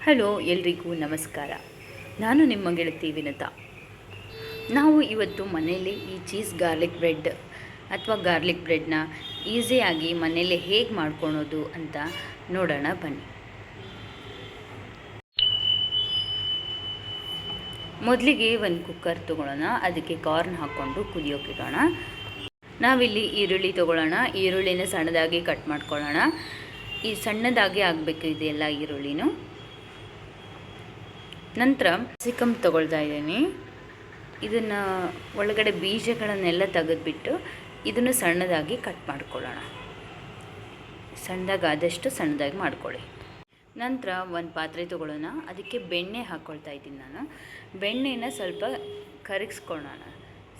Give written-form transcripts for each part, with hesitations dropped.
Hello ಎಲ್ರಿಗೂ ನಮಸ್ಕಾರ. ನಾನು ನಿಮ್ಮ ಗೆಳತಿ ವಿನತಾ. ನಾವು ಇವತ್ತು ಮನೆಯಲ್ಲಿ ಈ ಚೀಸ್ ಗಾರ್ಲಿಕ್ ಬ್ರೆಡ್ ಅಥವಾ ಗಾರ್ಲಿಕ್ ಬ್ರೆಡ್ನ ಈಸಿಯಾಗಿ ಮನೆಯಲ್ಲೇ ಹೇಗೆ ಮಾಡ್ಕೊಳೋದು ಅಂತ ನೋಡೋಣ ಬನ್ನಿ. ಮೊದಲಿಗೆ ಒಂದು ಕುಕ್ಕರ್ ತೊಗೊಳ್ಳೋಣ. ಅದಕ್ಕೆ ಕಾರ್ನ್ ಹಾಕ್ಕೊಂಡು ಕುದಿಯೋಕ್ಕಿಡೋಣ. ನಾವಿಲ್ಲಿ ಈರುಳ್ಳಿ ತೊಗೊಳ್ಳೋಣ. ಈರುಳ್ಳಿನ ಸಣ್ಣದಾಗಿ ಕಟ್ ಮಾಡ್ಕೊಳ್ಳೋಣ. ಈ ಸಣ್ಣದಾಗಿ ಆಗಬೇಕು ಇದೆಲ್ಲ ಈರುಳ್ಳಿನೂ. ನಂತರ ಕ್ಯಾಪ್ಸಿಕಮ್ ತೊಗೊಳ್ತಾ ಇದ್ದೀನಿ. ಇದನ್ನು ಒಳಗಡೆ ಬೀಜಗಳನ್ನೆಲ್ಲ ತೆಗೆದುಬಿಟ್ಟು ಇದನ್ನು ಸಣ್ಣದಾಗಿ ಕಟ್ ಮಾಡ್ಕೊಳ್ಳೋಣ. ಸಣ್ಣದಾಗಿ ಆದಷ್ಟು ಸಣ್ಣದಾಗಿ ಮಾಡ್ಕೊಳ್ಳಿ. ನಂತರ ಒಂದು ಪಾತ್ರೆ ತೊಗೊಳ್ಳೋಣ. ಅದಕ್ಕೆ ಬೆಣ್ಣೆ ಹಾಕ್ಕೊಳ್ತಾ ಇದ್ದೀನಿ ನಾನು. ಬೆಣ್ಣೆನ ಸ್ವಲ್ಪ ಕರಗಿಸ್ಕೊಳ್ಳೋಣ.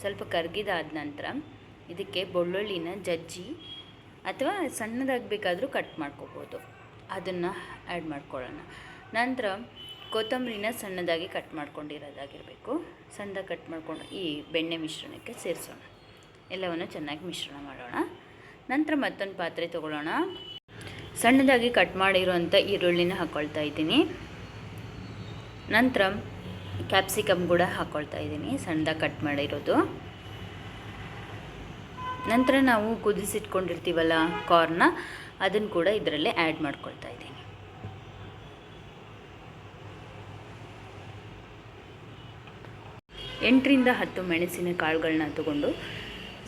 ಸ್ವಲ್ಪ ಕರಗಿದಾದ ನಂತರ ಇದಕ್ಕೆ ಬೆಳ್ಳುಳ್ಳಿನ ಜಜ್ಜಿ ಅಥವಾ ಸಣ್ಣದಾಗಿ ಬೇಕಾದರೂ ಕಟ್ ಮಾಡ್ಕೋಬೋದು, ಅದನ್ನು ಆ್ಯಡ್ ಮಾಡ್ಕೊಳ್ಳೋಣ. ನಂತರ ಕೊತ್ತಂಬರಿನ ಸಣ್ಣದಾಗಿ ಕಟ್ ಮಾಡ್ಕೊಂಡಿರೋದಾಗಿರಬೇಕು. ಸಣ್ಣದಾಗಿ ಕಟ್ ಮಾಡ್ಕೊಂಡು ಈ ಬೆಣ್ಣೆ ಮಿಶ್ರಣಕ್ಕೆ ಸೇರಿಸೋಣ. ಎಲ್ಲವನ್ನು ಚೆನ್ನಾಗಿ ಮಿಶ್ರಣ ಮಾಡೋಣ. ನಂತರ ಮತ್ತೊಂದು ಪಾತ್ರೆ ತೊಗೊಳ್ಳೋಣ. ಸಣ್ಣದಾಗಿ ಕಟ್ ಮಾಡಿರೋಂಥ ಈರುಳ್ಳಿನ ಹಾಕ್ಕೊಳ್ತಾ ಇದ್ದೀನಿ. ನಂತರ ಕ್ಯಾಪ್ಸಿಕಮ್ ಕೂಡ ಹಾಕ್ಕೊಳ್ತಾ ಇದ್ದೀನಿ, ಸಣ್ಣದಾಗಿ ಕಟ್ ಮಾಡಿರೋದು. ನಂತರ ನಾವು ಕುದಿಸಿಟ್ಕೊಂಡಿರ್ತೀವಲ್ಲ ಕಾರ್ನ, ಅದನ್ನು ಕೂಡ ಇದರಲ್ಲೇ ಆ್ಯಡ್ ಮಾಡ್ಕೊಳ್ತಾ ಇದ್ದೀನಿ. 8ರಿಂದ 10 ಮೆಣಸಿನ ಕಾಳುಗಳನ್ನ ತಗೊಂಡು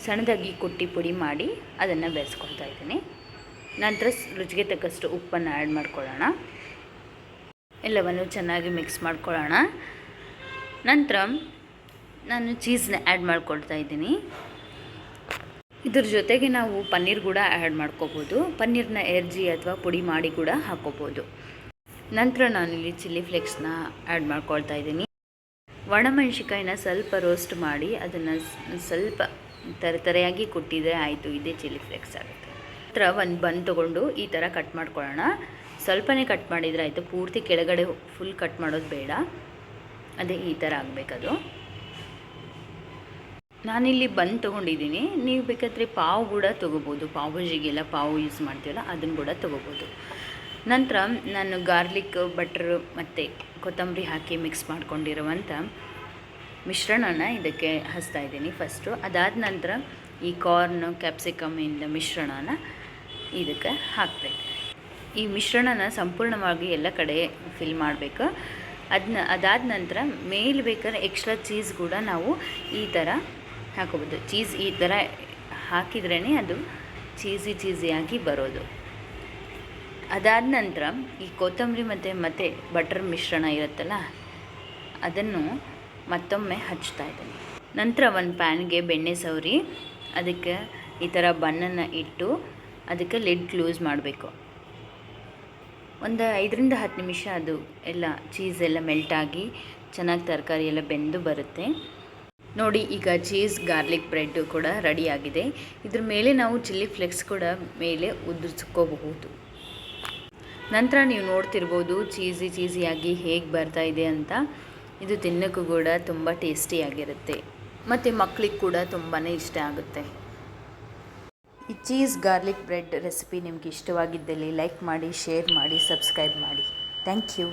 ಸಣ್ಣದಾಗಿ ಕುಟ್ಟಿ ಪುಡಿ ಮಾಡಿ ಅದನ್ನು ಬೆರೆಸ್ಕೊಳ್ತಾ ಇದ್ದೀನಿ. ನಂತರ ರುಚಿಗೆ ತಕ್ಕಷ್ಟು ಉಪ್ಪನ್ನು ಆ್ಯಡ್ ಮಾಡ್ಕೊಳ್ಳೋಣ. ಎಲ್ಲವನ್ನು ಚೆನ್ನಾಗಿ ಮಿಕ್ಸ್ ಮಾಡ್ಕೊಳ್ಳೋಣ. ನಂತರ ನಾನು ಚೀಸ್ನ ಆ್ಯಡ್ ಮಾಡ್ಕೊಳ್ತಾ ಇದ್ದೀನಿ. ಇದ್ರ ಜೊತೆಗೆ ನಾವು ಪನ್ನೀರ್ ಕೂಡ ಆ್ಯಡ್ ಮಾಡ್ಕೋಬೋದು. ಪನ್ನೀರ್ನ ಎರ್ಜಿ ಅಥವಾ ಪುಡಿ ಮಾಡಿ ಕೂಡ ಹಾಕ್ಕೋಬೋದು. ನಂತರ ನಾನಿಲ್ಲಿ ಚಿಲ್ಲಿ ಫ್ಲೇಕ್ಸ್ನ ಆ್ಯಡ್ ಮಾಡ್ಕೊಳ್ತಾ ಇದ್ದೀನಿ. ಒಣಮೆಣಸಿಕಾಯಿನ ಸ್ವಲ್ಪ ರೋಸ್ಟ್ ಮಾಡಿ ಅದನ್ನು ಸ್ವಲ್ಪ ತರತರೆಯಾಗಿ ಕುಟ್ಟಿದರೆ ಆಯಿತು, ಇದೇ ಚಿಲ್ಲಿ ಫ್ಲೇಕ್ಸ್ ಆಗುತ್ತೆ. ನಂತರ ಒಂದು ಬನ್ ತೊಗೊಂಡು ಈ ಥರ ಕಟ್ ಮಾಡ್ಕೊಳ್ಳೋಣ. ಸ್ವಲ್ಪನೇ ಕಟ್ ಮಾಡಿದರೆ ಆಯಿತು, ಪೂರ್ತಿ ಕೆಳಗಡೆ ಫುಲ್ ಕಟ್ ಮಾಡೋದು ಬೇಡ. ಅದೇ ಈ ಥರ ಆಗಬೇಕದು. ನಾನಿಲ್ಲಿ ಬನ್ ತೊಗೊಂಡಿದ್ದೀನಿ. ನೀವು ಬೇಕಾದರೆ ಪಾವು ಕೂಡ ತೊಗೋಬೋದು. ಪಾವ್ ಭಾಜಿಗೆಲ್ಲ ಪಾವು ಯೂಸ್ ಮಾಡ್ತೀವಲ್ಲ ಅದನ್ನು ಕೂಡ ತೊಗೋಬೋದು. ನಂತರ ನಾನು ಗಾರ್ಲಿಕ್ ಬಟ್ರ್ ಮತ್ತು ಕೊತ್ತಂಬರಿ ಹಾಕಿ ಮಿಕ್ಸ್ ಮಾಡ್ಕೊಂಡಿರುವಂಥ ಮಿಶ್ರಣನ ಇದಕ್ಕೆ ಹಚ್ತಾ ಇದ್ದೀನಿ ಫಸ್ಟು. ಅದಾದ ನಂತರ ಈ ಕಾರ್ನ್ ಕ್ಯಾಪ್ಸಿಕಮ್ಮಿಂದ ಮಿಶ್ರಣನ ಇದಕ್ಕೆ ಹಾಕ್ತಾಯಿದ್ದೀನಿ. ಈ ಮಿಶ್ರಣನ ಸಂಪೂರ್ಣವಾಗಿ ಎಲ್ಲ ಕಡೆ ಫಿಲ್ ಮಾಡಬೇಕು. ಅದಾದ ನಂತರ ಮೇಲೆ ಬೇಕಾದ್ರೆ ಎಕ್ಸ್ಟ್ರಾ ಚೀಸ್ ಕೂಡ ನಾವು ಈ ಥರ ಹಾಕೋಬೋದು. ಚೀಸ್ ಈ ಥರ ಹಾಕಿದ್ರೇ ಅದು ಚೀಸಿಯಾಗಿ ಬರೋದು. ಅದಾದ ನಂತರ ಈ ಕೊತ್ತಂಬರಿ ಮತ್ತು ಬಟರ್ ಮಿಶ್ರಣ ಇರುತ್ತಲ್ಲ ಅದನ್ನು ಮತ್ತೊಮ್ಮೆ ಹಚ್ತಾ ಇದ್ದೀನಿ. ನಂತರ ಒಂದು ಪ್ಯಾನ್ಗೆ ಬೆಣ್ಣೆ ಸವರಿ ಅದಕ್ಕೆ ಈ ಥರ ಬನ್ನನ್ನು ಇಟ್ಟು ಅದಕ್ಕೆ ಲಿಡ್ ಕ್ಲೋಸ್ ಮಾಡಬೇಕು. ಒಂದು 5ರಿಂದ 10 ನಿಮಿಷ ಅದು ಎಲ್ಲ ಚೀಸ್ ಎಲ್ಲ ಮೆಲ್ಟಾಗಿ ಚೆನ್ನಾಗಿ ತರಕಾರಿ ಎಲ್ಲ ಬೆಂದು ಬರುತ್ತೆ. ನೋಡಿ, ಈಗ ಚೀಸ್ ಗಾರ್ಲಿಕ್ ಬ್ರೆಡ್ ಕೂಡ ರೆಡಿಯಾಗಿದೆ. ಇದ್ರ ಮೇಲೆ ನಾವು ಚಿಲ್ಲಿ ಫ್ಲೇಕ್ಸ್ ಕೂಡ ಮೇಲೆ ಉದುರಿಸ್ಕೋಬಹುದು. ನಂತರ ನೀವು ನೋಡ್ತಿರ್ಬೋದು ಚೀಸಿಯಾಗಿ ಹೇಗೆ ಬರ್ತಾ ಇದೆ ಅಂತ. ಇದು ತಿನ್ನೋಕ್ಕೂ ಕೂಡ ತುಂಬ ಟೇಸ್ಟಿಯಾಗಿರುತ್ತೆ ಮತ್ತು ಮಕ್ಕಳಿಗೆ ಕೂಡ ತುಂಬಾ ಇಷ್ಟ ಆಗುತ್ತೆ. ಈ ಚೀಸ್ ಗಾರ್ಲಿಕ್ ಬ್ರೆಡ್ ರೆಸಿಪಿ ನಿಮಗೆ ಇಷ್ಟವಾಗಿದ್ದಲ್ಲಿ ಲೈಕ್ ಮಾಡಿ, ಶೇರ್ ಮಾಡಿ, ಸಬ್ಸ್ಕ್ರೈಬ್ ಮಾಡಿ. Thank you.